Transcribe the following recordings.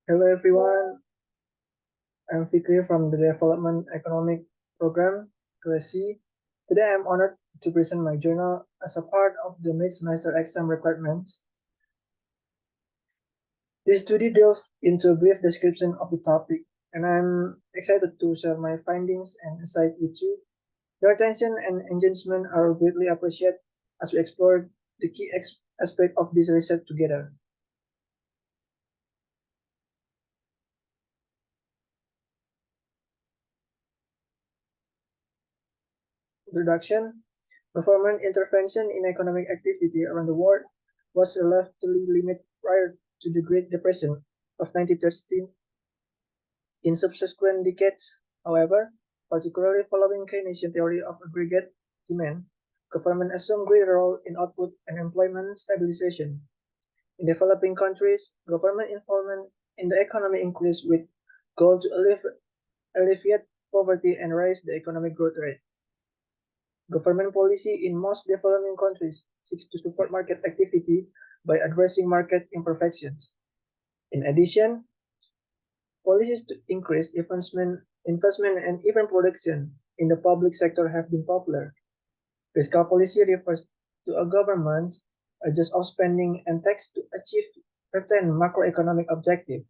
Hello everyone, I'm Fikri from the Development Economic Program, QSC. Today I'm honored to present my journal as a part of the mid-semester exam requirements. This study delves into a brief description of the topic, and I'm excited to share my findings and insight with you. Your attention and engagement are greatly appreciated as we explore the key aspect of this research together. Introduction. Government intervention in economic activity around the world was relatively limited prior to the Great Depression of 1930. In subsequent decades, however, particularly following Keynesian theory of aggregate demand, government assumed greater role in output and employment stabilization. In developing countries, government involvement in the economy increased with goal to alleviate poverty and raise the economic growth rate. Government policy in most developing countries seeks to support market activity by addressing market imperfections. In addition, policies to increase investment and even production in the public sector have been popular. Fiscal policy refers to a government's adjust of spending and tax to achieve certain macroeconomic objectives,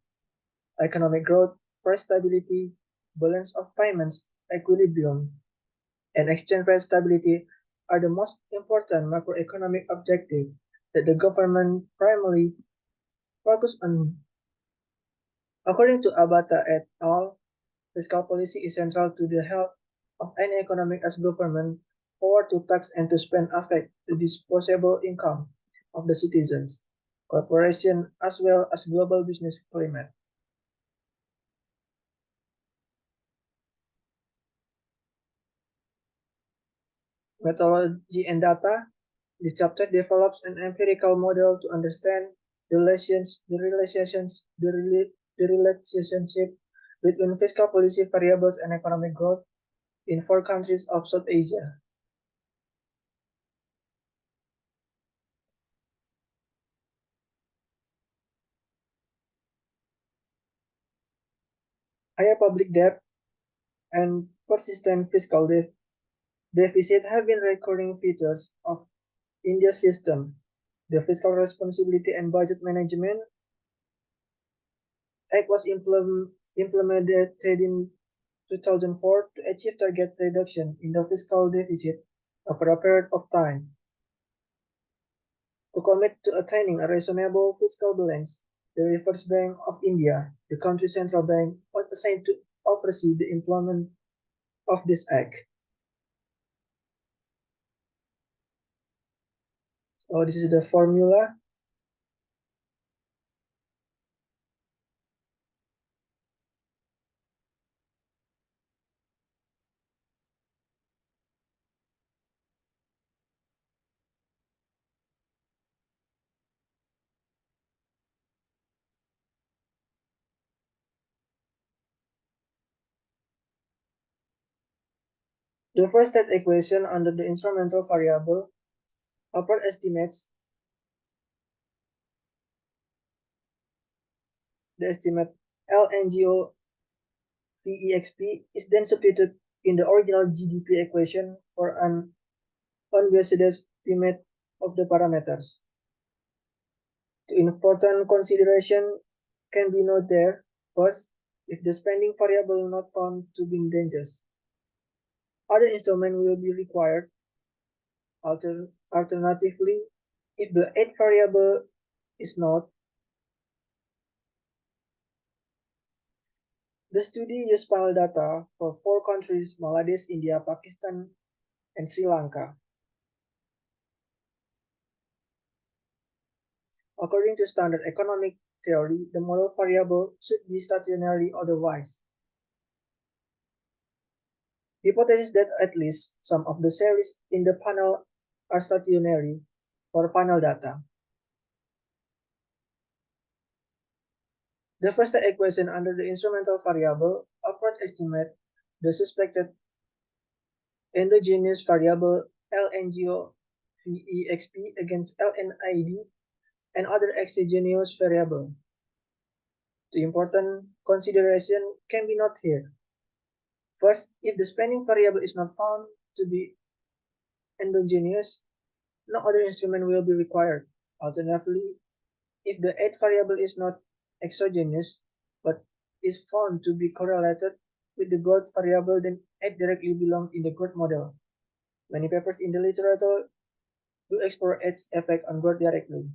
economic growth, price stability, balance of payments, equilibrium, and exchange rate stability are the most important macroeconomic objectives that the government primarily focuses on. According to Abata et al., fiscal policy is central to the health of any economy as government power to tax and to spend affect the disposable income of the citizens, corporations, as well as global business climate. Methodology and data. This chapter develops an empirical model to understand the relationship between fiscal policy variables and economic growth in 4 countries of South Asia. Higher public debt and persistent fiscal deficit have been recurring features of India's system. The Fiscal Responsibility and Budget Management Act was implemented in 2004 to achieve target reduction in the fiscal deficit over a period of time. To commit to attaining a reasonable fiscal balance, the Reserve Bank of India, the country's central bank, was assigned to oversee the implementation of this act. So this is the formula. The first state equation under the instrumental variable upward estimates the estimate LNGO VEXP is then substituted in the original GDP equation for an unbiased estimate of the parameters. The important consideration can be noted there. First, if the spending variable not found to be dangerous, other instrument will be required. Alternatively, if the eighth variable is not, the study used panel data for 4 countries: Bangladesh, India, Pakistan, and Sri Lanka. According to standard economic theory, the model variable should be stationary otherwise. Hypothesis that at least some of the series in the panel are stationary for panel data. The first equation under the instrumental variable upward estimate the suspected endogenous variable LNGO VEXP against LNID and other exogenous variable. The important consideration can be noted here. First, if the spending variable is not found to be endogenous, no other instrument will be required. Alternatively, if the aid variable is not exogenous but is found to be correlated with the growth variable, then aid directly belongs in the growth model. Many papers in the literature do explore aid's effect on growth directly.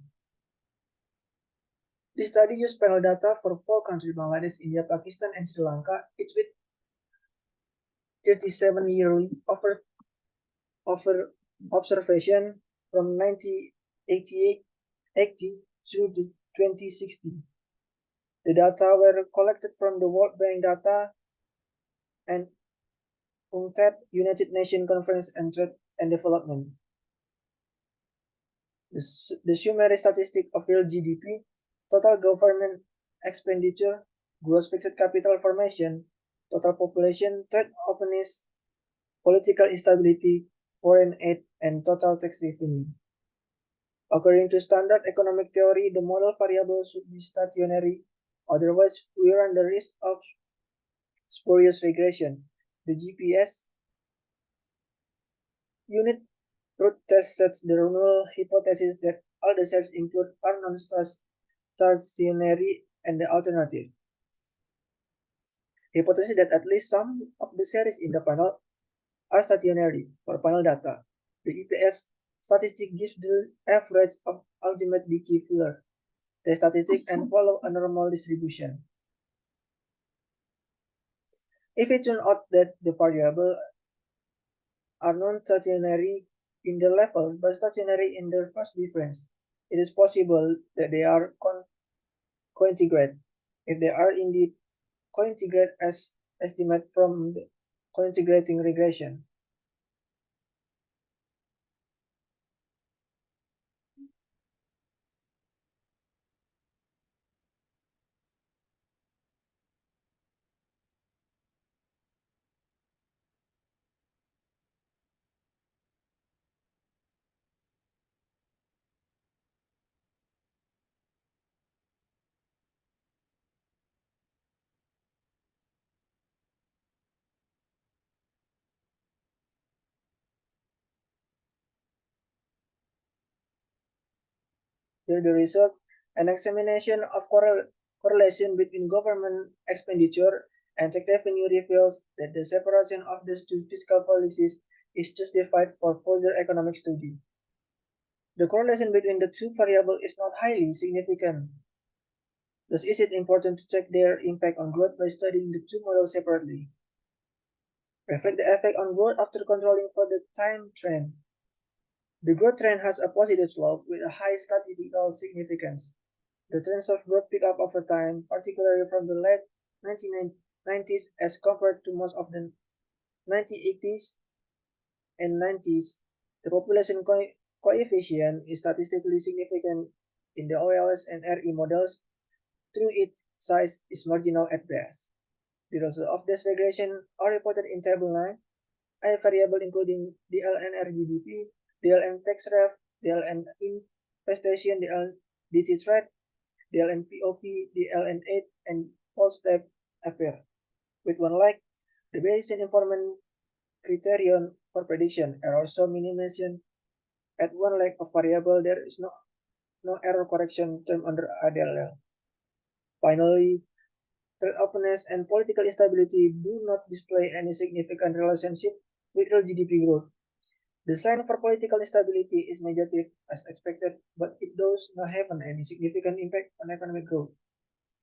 This study used panel data for four countries: Bangladesh, India, Pakistan, and Sri Lanka, each with 37 yearly over observation from 1988 through to 2016. The data were collected from the World Bank data and UNCTAD, United Nations Conference on Trade and Development. The summary statistic of real GDP, total government expenditure, gross fixed capital formation, total population, trade openness, political instability, foreign aid, and total tax revenue. According to standard economic theory, the model variable should be stationary, otherwise we run the risk of spurious regression. The GPS unit root test sets the null hypothesis that all the cells include are non-stationary and the alternative hypothesis that at least some of the series in the panel are stationary for panel data. The EPS statistic gives the average of ultimate behavior the statistic and follow a normal distribution. If it turns out that the variables are non-stationary in their levels but stationary in their first difference, it is possible that they are cointegrate. If they are indeed cointegrate as estimate from the cointegrating regression. Here the result, an examination of correlation between government expenditure and tax revenue reveals that the separation of these two fiscal policies is justified for further economic study. The correlation between the two variables is not highly significant. Thus, is it important to check their impact on growth by studying the two models separately? Reflect the effect on growth after controlling for the time trend. The growth trend has a positive slope with a high statistical significance. The trends of growth pick up over time, particularly from the late 1990s as compared to most of the 1980s and 90s. The population coefficient is statistically significant in the OLS and RE models, though its size is marginal at best. The results of this regression are reported in Table 9. A variable including DLN RGDP, DLN tax rev, DLN infestation, DLDT threat, DLN POP, DLN 8, and false step appear. With one like, the Bayesian informant criterion for prediction error so minimization at one like of variable there is no error correction term under ADLL. Finally, trade openness and political instability do not display any significant relationship with real GDP growth. The sign for political instability is negative as expected, but it does not have any significant impact on economic growth.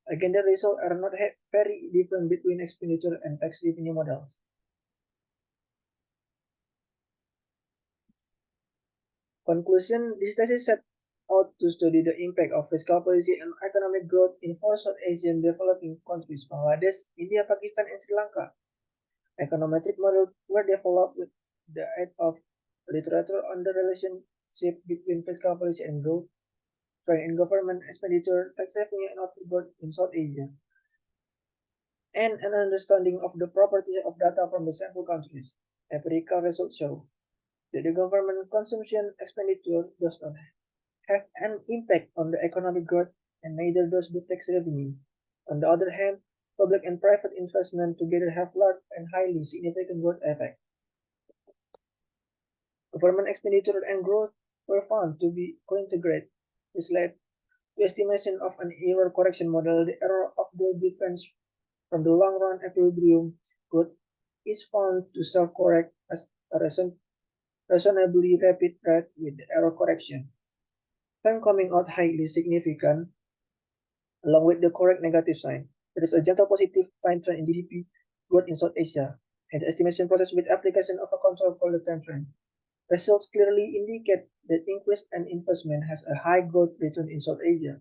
Again, the results are not very different between expenditure and tax revenue models. Conclusion, this thesis set out to study the impact of fiscal policy and economic growth in four South Asian developing countries: Bangladesh, India, Pakistan, and Sri Lanka. Econometric models were developed with the aid of literature on the relationship between fiscal policy and growth, trend in government expenditure, tax revenue, and output growth in South Asia, and an understanding of the properties of data from the sample countries. Empirical results show that the government consumption expenditure does not have an impact on the economic growth, and neither does the tax revenue. On the other hand, public and private investment together have large and highly significant growth effects. Government expenditure and growth were found to be co-integrated. This led to estimation of an error correction model. The error of the difference from the long-run equilibrium growth is found to self-correct as a reasonably rapid rate with the error correction. When coming out highly significant, along with the correct negative sign, there is a gentle positive time trend in GDP growth in South Asia, and the estimation process with application of a control for the time trend. Results clearly indicate that increase and investment has a high growth return in South Asia.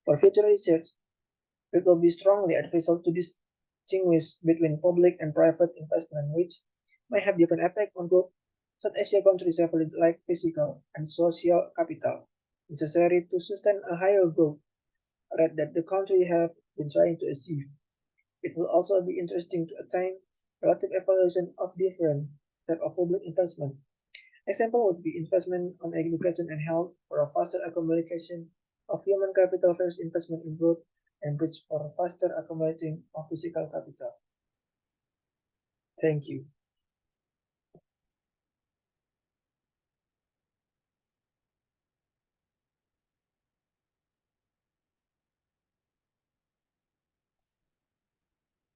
For future research, it will be strongly advisable to distinguish between public and private investment, which may have different effects on growth. South Asia countries have like physical and social capital necessary to sustain a higher growth rate that the country have been trying to achieve. It will also be interesting to attain relative evaluation of different types of public investment. Example would be investment on education and health for a faster accumulation of human capital versus investment in growth and bridge for a faster accumulating of physical capital. Thank you.